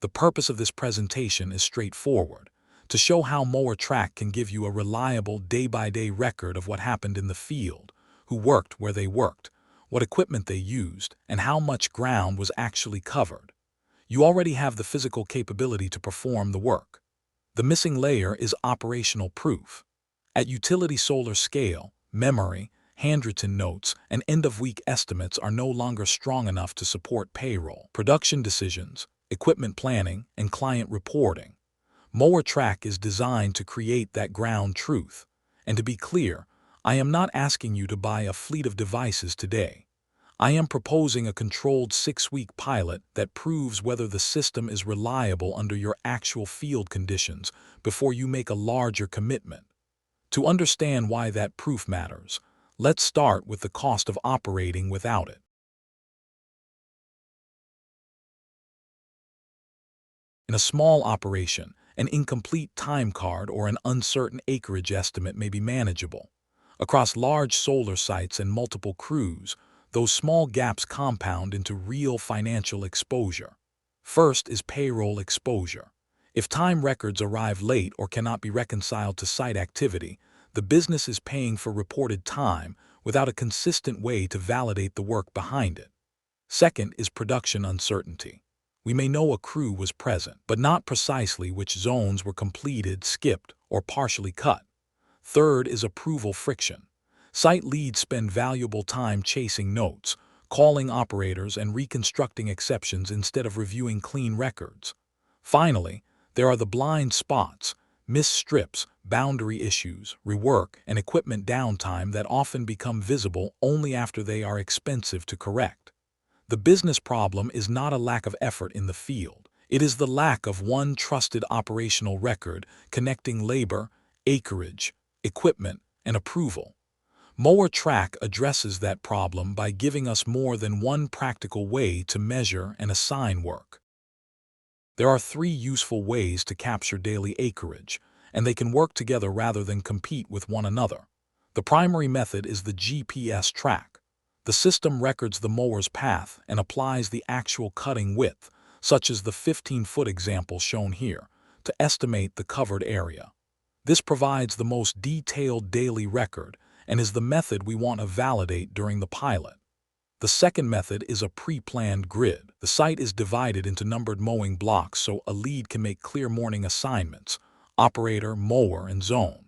The purpose of this presentation is straightforward: to show how MowerTrack can give you a reliable day-by-day record of what happened in the field, who worked where they worked, what equipment they used, and how much ground was actually covered. You already have the physical capability to perform the work. The missing layer is operational proof. At utility solar scale, memory, handwritten notes, and end-of-week estimates are no longer strong enough to support payroll, production decisions, equipment planning, and client reporting. MowerTrack is designed to create that ground truth. And to be clear, I am not asking you to buy a fleet of devices today. I am proposing a controlled 6-week pilot that proves whether the system is reliable under your actual field conditions before you make a larger commitment. To understand why that proof matters, let's start with the cost of operating without it. In a small operation, an incomplete time card or an uncertain acreage estimate may be manageable. Across large solar sites and multiple crews, those small gaps compound into real financial exposure. First is payroll exposure. If time records arrive late or cannot be reconciled to site activity, the business is paying for reported time without a consistent way to validate the work behind it. Second is production uncertainty. We may know a crew was present, but not precisely which zones were completed, skipped, or partially cut. Third is approval friction. Site leads spend valuable time chasing notes, calling operators, and reconstructing exceptions instead of reviewing clean records. Finally, there are the blind spots, missed strips, boundary issues, rework, and equipment downtime that often become visible only after they are expensive to correct. The business problem is not a lack of effort in the field. It is the lack of one trusted operational record connecting labor, acreage, equipment, and approval. MowerTrack addresses that problem by giving us more than one practical way to measure and assign work. There are 3 useful ways to capture daily acreage, and they can work together rather than compete with one another. The primary method is the GPS track. The system records the mower's path and applies the actual cutting width, such as the 15-foot example shown here, to estimate the covered area. This provides the most detailed daily record and is the method we want to validate during the pilot. The second method is a pre-planned grid. The site is divided into numbered mowing blocks so a lead can make clear morning assignments: operator, mower, and zone.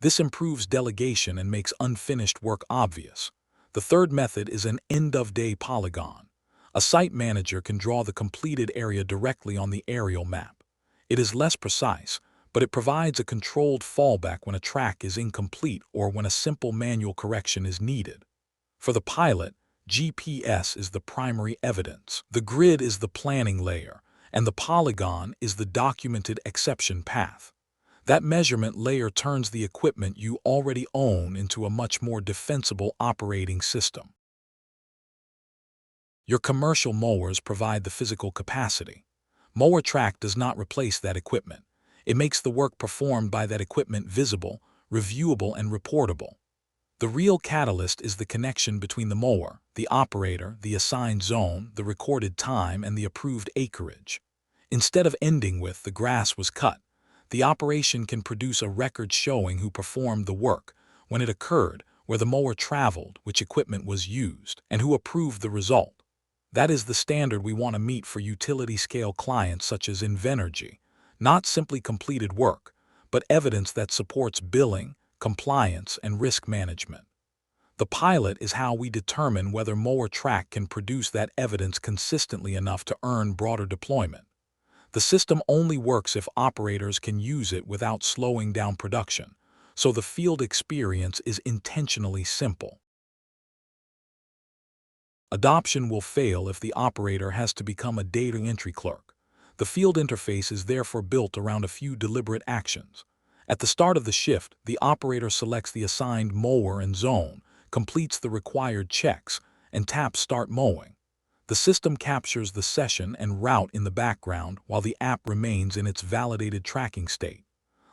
This improves delegation and makes unfinished work obvious. The third method is an end-of-day polygon. A site manager can draw the completed area directly on the aerial map. It is less precise, but it provides a controlled fallback when a track is incomplete or when a simple manual correction is needed. For the pilot, GPS is the primary evidence. The grid is the planning layer, and the polygon is the documented exception path. That measurement layer turns the equipment you already own into a much more defensible operating system. Your commercial mowers provide the physical capacity. MowerTrack does not replace that equipment. It makes the work performed by that equipment visible, reviewable, and reportable. The real catalyst is the connection between the mower, the operator, the assigned zone, the recorded time, and the approved acreage. Instead of ending with "the grass was cut," the operation can produce a record showing who performed the work, when it occurred, where the mower traveled, which equipment was used, and who approved the result. That is the standard we want to meet for utility-scale clients such as Invenergy. Not simply completed work, but evidence that supports billing, compliance, and risk management. The pilot is how we determine whether MowerTrack can produce that evidence consistently enough to earn broader deployment. The system only works if operators can use it without slowing down production, so the field experience is intentionally simple. Adoption will fail if the operator has to become a data entry clerk. The field interface is therefore built around a few deliberate actions. At the start of the shift, the operator selects the assigned mower and zone, completes the required checks, and taps Start Mowing. The system captures the session and route in the background while the app remains in its validated tracking state.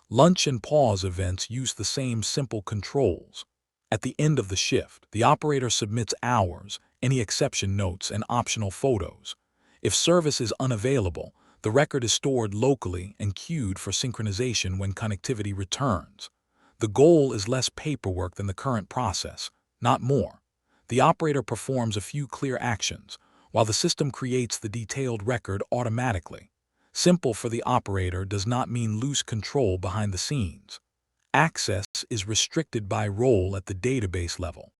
Lunch and pause events use the same simple controls. At the end of the shift, the operator submits hours, any exception notes, and optional photos. If service is unavailable, The record is stored locally and queued for synchronization when connectivity returns. The goal is less paperwork than the current process, not more. The operator performs a few clear actions, while the system creates the detailed record automatically. Simple for the operator does not mean loose control behind the scenes. Access is restricted by role at the database level.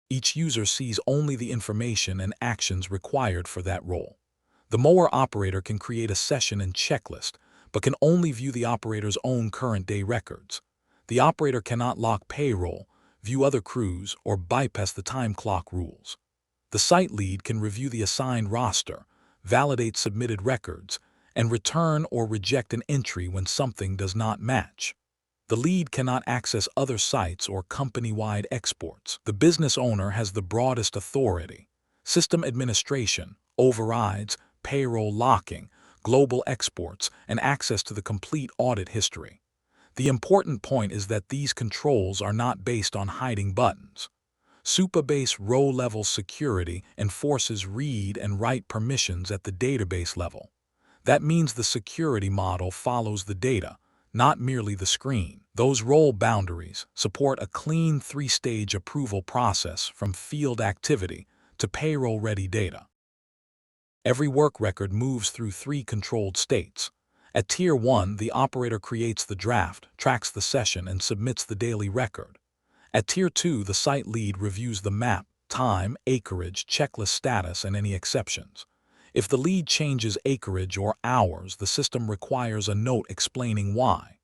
Each user sees only the information and actions required for that role. The mower operator can create a session and checklist, but can only view the operator's own current day records. The operator cannot lock payroll, view other crews, or bypass the time clock rules. The site lead can review the assigned roster, validate submitted records, and return or reject an entry when something does not match. The lead cannot access other sites or company-wide exports. The business owner has the broadest authority. System administration, overrides, payroll locking, global exports, and access to the complete audit history. The important point is that these controls are not based on hiding buttons. Supabase row-level security enforces read and write permissions at the database level. That means the security model follows the data, not merely the screen. Those role boundaries support a clean three-stage approval process from field activity to payroll-ready data. Every work record moves through three controlled states. At Tier 1, the operator creates the draft, tracks the session, and submits the daily record. At Tier 2, the site lead reviews the map, time, acreage, checklist status, and any exceptions. If the lead changes acreage or hours, the system requires a note explaining why.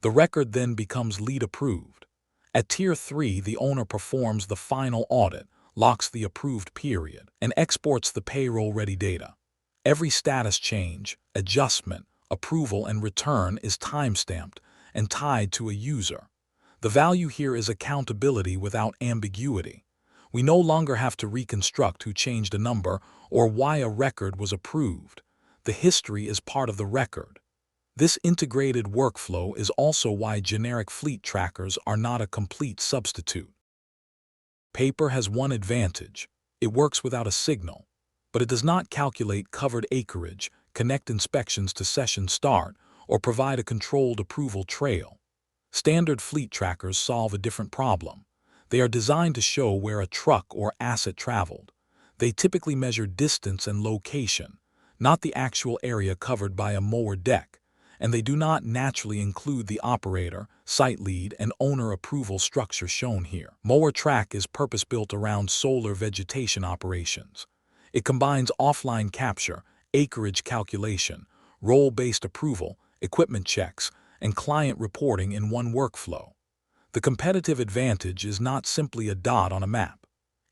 The record then becomes lead approved. At Tier 3, the owner performs the final audit, locks the approved period, and exports the payroll-ready data. Every status change, adjustment, approval, and return is timestamped and tied to a user. The value here is accountability without ambiguity. We no longer have to reconstruct who changed a number or why a record was approved. The history is part of the record. This integrated workflow is also why generic fleet trackers are not a complete substitute. Paper has one advantage. It works without a signal, but it does not calculate covered acreage, connect inspections to session start, or provide a controlled approval trail. Standard fleet trackers solve a different problem. They are designed to show where a truck or asset traveled. They typically measure distance and location, not the actual area covered by a mower deck, and they do not naturally include the operator, site lead, and owner approval structure shown here. MowerTrack is purpose-built around solar vegetation operations. It combines offline capture, acreage calculation, role-based approval, equipment checks, and client reporting in one workflow. The competitive advantage is not simply a dot on a map.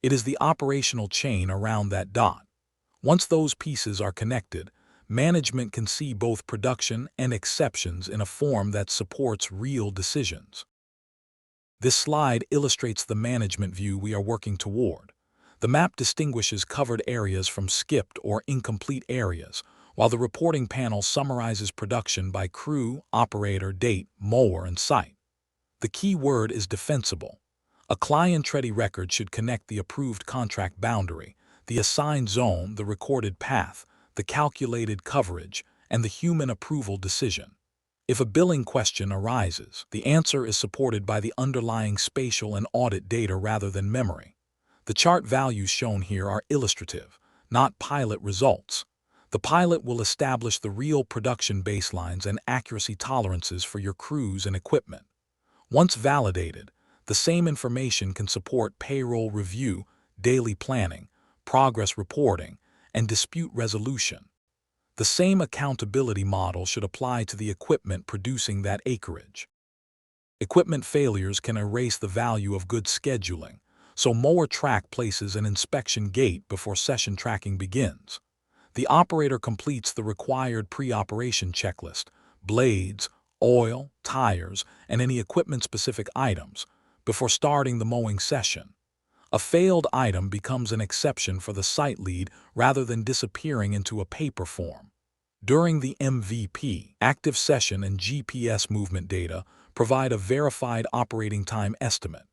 It is the operational chain around that dot. Once those pieces are connected, management can see both production and exceptions in a form that supports real decisions. This slide illustrates the management view we are working toward. The map distinguishes covered areas from skipped or incomplete areas, while the reporting panel summarizes production by crew, operator, date, mower, and site. The key word is defensible. A client-ready record should connect the approved contract boundary, the assigned zone, the recorded path, the calculated coverage, and the human approval decision. If a billing question arises, the answer is supported by the underlying spatial and audit data rather than memory. The chart values shown here are illustrative, not pilot results. The pilot will establish the real production baselines and accuracy tolerances for your crews and equipment. Once validated, the same information can support payroll review, daily planning, progress reporting, and dispute resolution. The same accountability model should apply to the equipment producing that acreage. Equipment failures can erase the value of good scheduling, so MowerTrack places an inspection gate before session tracking begins. The operator completes the required pre-operation checklist, blades, oil, tires, and any equipment-specific items, before starting the mowing session. A failed item becomes an exception for the site lead rather than disappearing into a paper form. During the MVP, active session and GPS movement data provide a verified operating time estimate.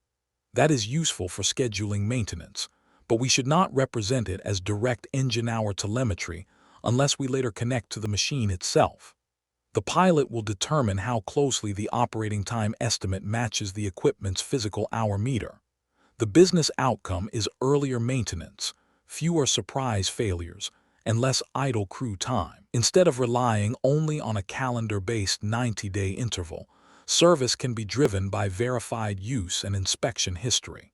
That is useful for scheduling maintenance, but we should not represent it as direct engine hour telemetry unless we later connect to the machine itself. The pilot will determine how closely the operating time estimate matches the equipment's physical hour meter. The business outcome is earlier maintenance, fewer surprise failures, and less idle crew time. Instead of relying only on a calendar-based 90-day interval, service can be driven by verified use and inspection history.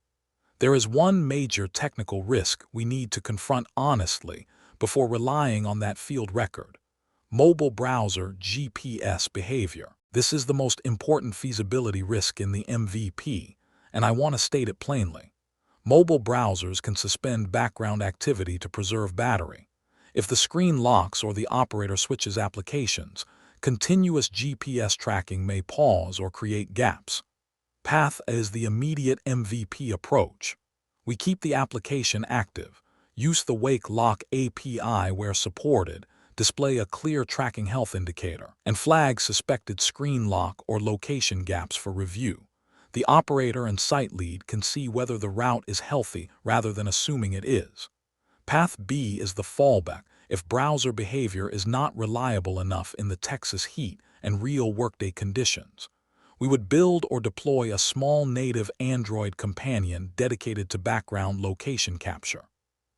There is one major technical risk we need to confront honestly before relying on that field record: mobile browser GPS behavior. This is the most important feasibility risk in the MVP, and I want to state it plainly. Mobile browsers can suspend background activity to preserve battery. If the screen locks or the operator switches applications, continuous GPS tracking may pause or create gaps. Path is the immediate MVP approach. We keep the application active, use the Wake Lock API where supported, display a clear tracking health indicator, and flag suspected screen lock or location gaps for review. The operator and site lead can see whether the route is healthy rather than assuming it is. Path B is the fallback if browser behavior is not reliable enough in the Texas heat and real workday conditions. We would build or deploy a small native Android companion dedicated to background location capture.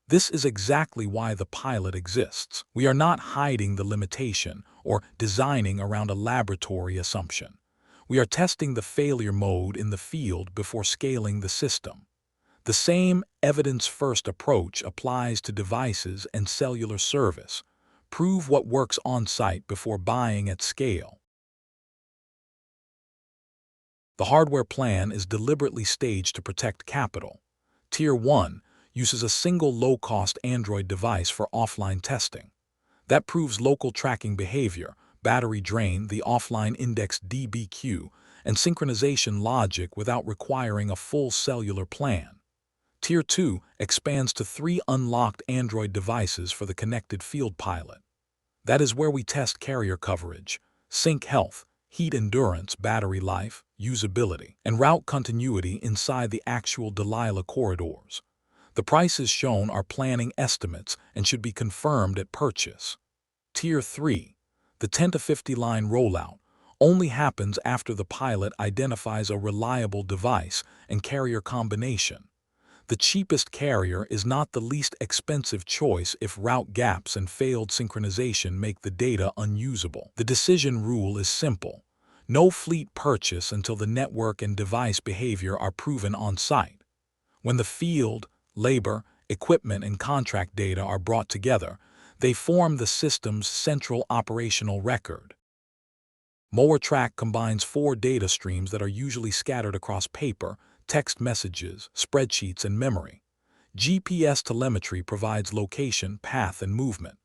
This is exactly why the pilot exists. We are not hiding the limitation or designing around a laboratory assumption. We are testing the failure mode in the field before scaling the system. The same evidence-first approach applies to devices and cellular service. Prove what works on-site before buying at scale. The hardware plan is deliberately staged to protect capital. Tier 1 uses a single low-cost Android device for offline testing. That proves local tracking behavior, battery drain, the offline index DBQ, and synchronization logic without requiring a full cellular plan. Tier 2 expands to 3 unlocked Android devices for the connected field pilot. That is where we test carrier coverage, sync health, heat endurance, battery life, usability, and route continuity inside the actual Delilah corridors. The prices shown are planning estimates and should be confirmed at purchase. Tier 3, the 10 to 50 line rollout, only happens after the pilot identifies a reliable device and carrier combination. The cheapest carrier is not the least expensive choice if route gaps and failed synchronization make the data unusable. The decision rule is simple: no fleet purchase until the network and device behavior are proven on-site. When the field, labor, equipment, and contract data are brought together, they form the system's central operational record. MowerTrack combines 4 data streams that are usually scattered across paper, text messages, spreadsheets, and memory. GPS telemetry provides location, path, and movement.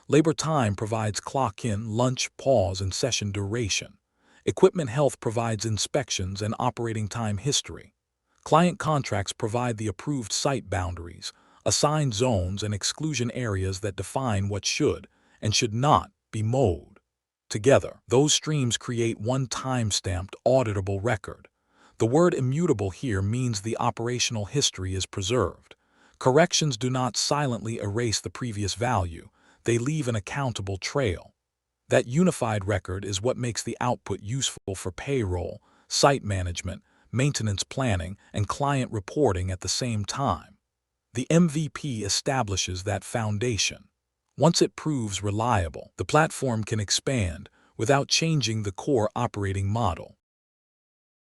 Labor time provides clock-in, lunch, pause, and session duration. Equipment health provides inspections and operating time history. Client contracts provide the approved site boundaries, assigned zones, and exclusion areas that define what should and should not be mowed. Together, those streams create one time-stamped, auditable record. The word immutable here means the operational history is preserved. Corrections do not silently erase the previous value, they leave an accountable trail. That unified record is what makes the output useful for payroll, site management, maintenance planning, and client reporting at the same time. The MVP establishes that foundation. Once it proves reliable, the platform can expand without changing the core operating model.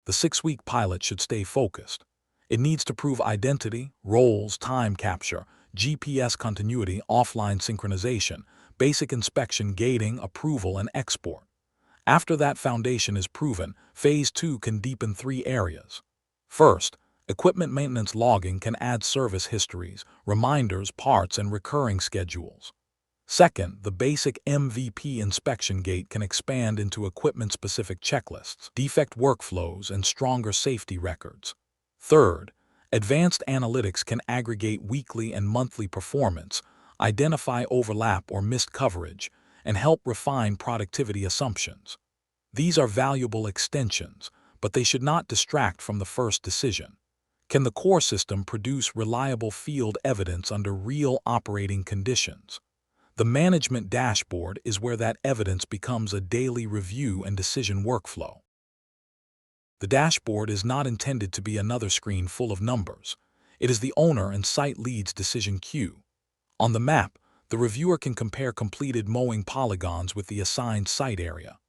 The 6-week pilot should stay focused. It needs to prove identity, roles, time capture, GPS continuity, offline synchronization, basic inspection, gating, approval, and export. After that foundation is proven, Phase 2 can deepen 3 areas. First, equipment maintenance logging can add service histories, reminders, parts, and recurring schedules. Second, the basic MVP inspection gate can expand into equipment-specific checklists, defect workflows, and stronger safety records. Third, advanced analytics can aggregate weekly and monthly performance, identify overlap or missed coverage, and help refine productivity assumptions. These are valuable extensions, but they should not distract from the first decision. Can the core system produce reliable field evidence under real operating conditions? The management dashboard is where that evidence becomes a daily review and decision workflow. The dashboard is not intended to be another screen full of numbers. It is the owner and site lead's decision queue. On the map, the reviewer can compare completed mowing polygons with the assigned site area.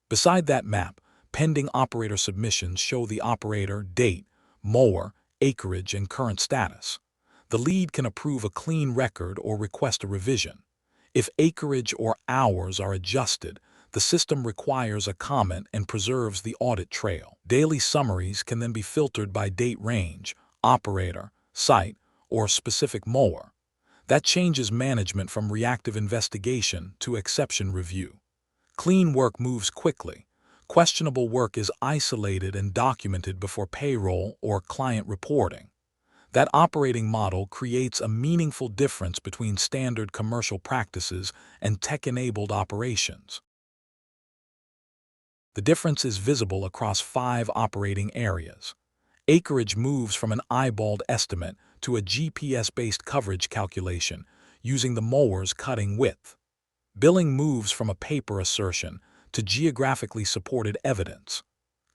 Beside that map, pending operator submissions show the operator, date, mower, acreage, and current status. The lead can approve a clean record or request a revision. If acreage or hours are adjusted, the system requires a comment and preserves the audit trail. Daily summaries can then be filtered by date range, operator, site, or specific mower. That changes management from reactive investigation to exception review. Clean work moves quickly. Questionable work is isolated and documented before payroll or client reporting. That operating model creates a meaningful difference between standard commercial practices and tech-enabled operations. The difference is visible across 5 operating areas. Acreage moves from an eyeballed estimate to a GPS-based coverage calculation using the mower's cutting width. Billing moves from a paper assertion to geographically supported evidence.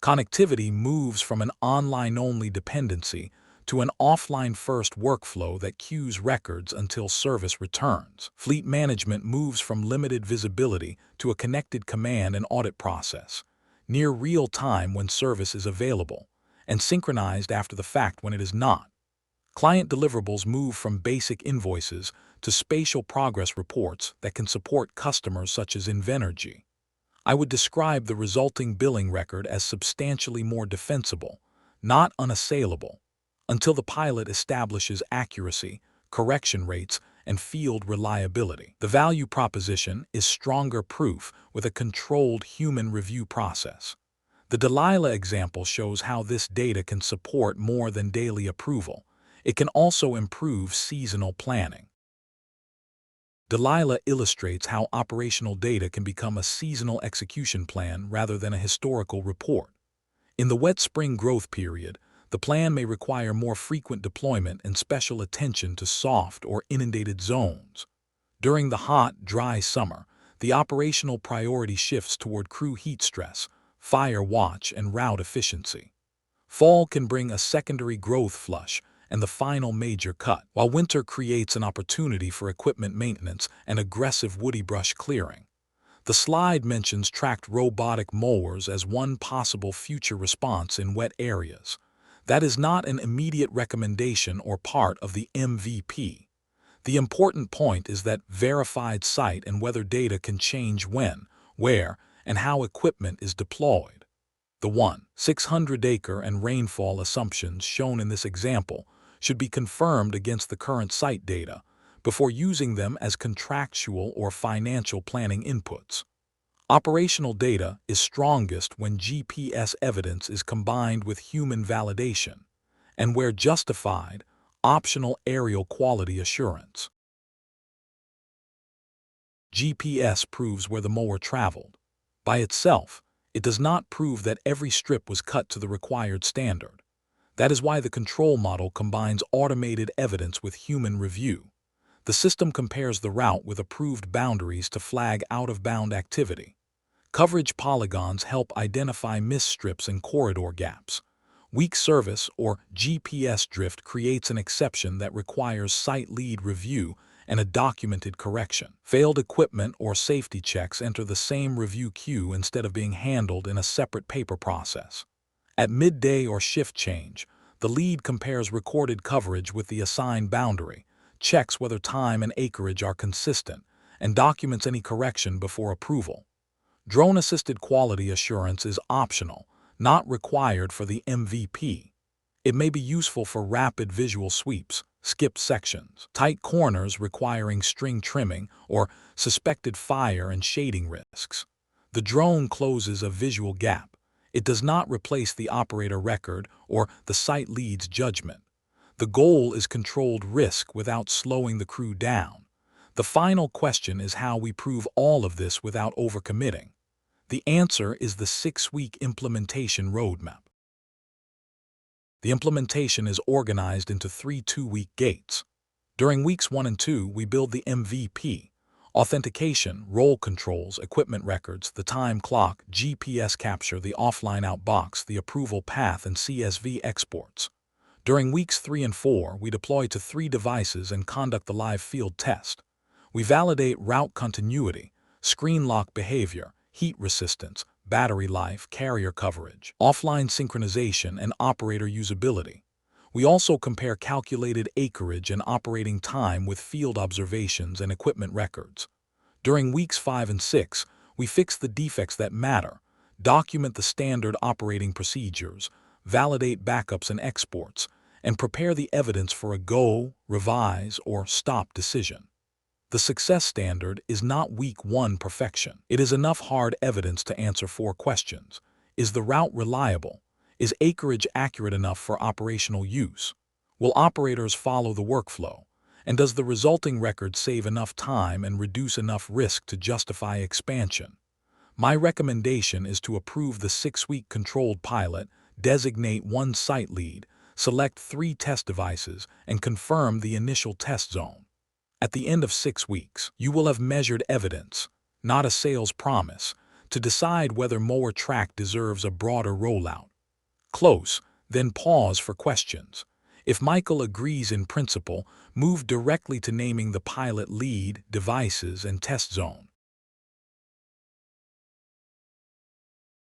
Connectivity moves from an online-only dependency to an offline-first workflow that queues records until service returns. Fleet management moves from limited visibility to a connected command and audit process, near real time when service is available, and synchronized after the fact when it is not. Client deliverables move from basic invoices to spatial progress reports that can support customers such as Invenergy. I would describe the resulting billing record as substantially more defensible, not unassailable, until the pilot establishes accuracy, correction rates, and field reliability. The value proposition is stronger proof with a controlled human review process. The Delilah example shows how this data can support more than daily approval. It can also improve seasonal planning. Delilah illustrates how operational data can become a seasonal execution plan rather than a historical report. In the wet spring growth period, the plan may require more frequent deployment and special attention to soft or inundated zones. During the hot, dry summer, the operational priority shifts toward crew heat stress, fire watch, and route efficiency. Fall can bring a secondary growth flush and the final major cut, while winter creates an opportunity for equipment maintenance and aggressive woody brush clearing. The slide mentions tracked robotic mowers as one possible future response in wet areas. That is not an immediate recommendation or part of the MVP. The important point is that verified site and weather data can change when, where, and how equipment is deployed. The 1,600-acre and rainfall assumptions shown in this example should be confirmed against the current site data before using them as contractual or financial planning inputs. Operational data is strongest when GPS evidence is combined with human validation, and where justified, optional aerial quality assurance. GPS proves where the mower traveled. By itself, it does not prove that every strip was cut to the required standard. That is why the control model combines automated evidence with human review. The system compares the route with approved boundaries to flag out-of-bound activity. Coverage polygons help identify misstrips and corridor gaps. Weak service or GPS drift creates an exception that requires site lead review and a documented correction. Failed equipment or safety checks enter the same review queue instead of being handled in a separate paper process. At midday or shift change, the lead compares recorded coverage with the assigned boundary, checks whether time and acreage are consistent, and documents any correction before approval. Drone-assisted quality assurance is optional, not required for the MVP. It may be useful for rapid visual sweeps, skipped sections, tight corners requiring string trimming, or suspected fire and shading risks. The drone closes a visual gap. It does not replace the operator record or the site lead's judgment. The goal is controlled risk without slowing the crew down. The final question is how we prove all of this without overcommitting. The answer is the 6-week implementation roadmap. The implementation is organized into 3 2-week gates. During weeks 1 and 2, we build the MVP, Authentication, role controls, equipment records, the time clock, GPS capture, the offline outbox, the approval path, and CSV exports. During weeks 3 and 4, we deploy to 3 devices and conduct the live field test. We validate route continuity, screen lock behavior, heat resistance, battery life, carrier coverage, offline synchronization, and operator usability. We also compare calculated acreage and operating time with field observations and equipment records. During weeks 5 and 6, we fix the defects that matter, document the standard operating procedures, validate backups and exports, and prepare the evidence for a go, revise, or stop decision. The success standard is not week 1 perfection. It is enough hard evidence to answer 4 questions. Is the route reliable? Is acreage accurate enough for operational use? Will operators follow the workflow? And does the resulting record save enough time and reduce enough risk to justify expansion? My recommendation is to approve the 6-week controlled pilot, designate 1 site lead, select 3 test devices, and confirm the initial test zone. At the end of 6 weeks, you will have measured evidence, not a sales promise, to decide whether MowerTrack deserves a broader rollout. Close, then pause for questions. If Michael agrees in principle, move directly to naming the pilot lead, devices, and test zone.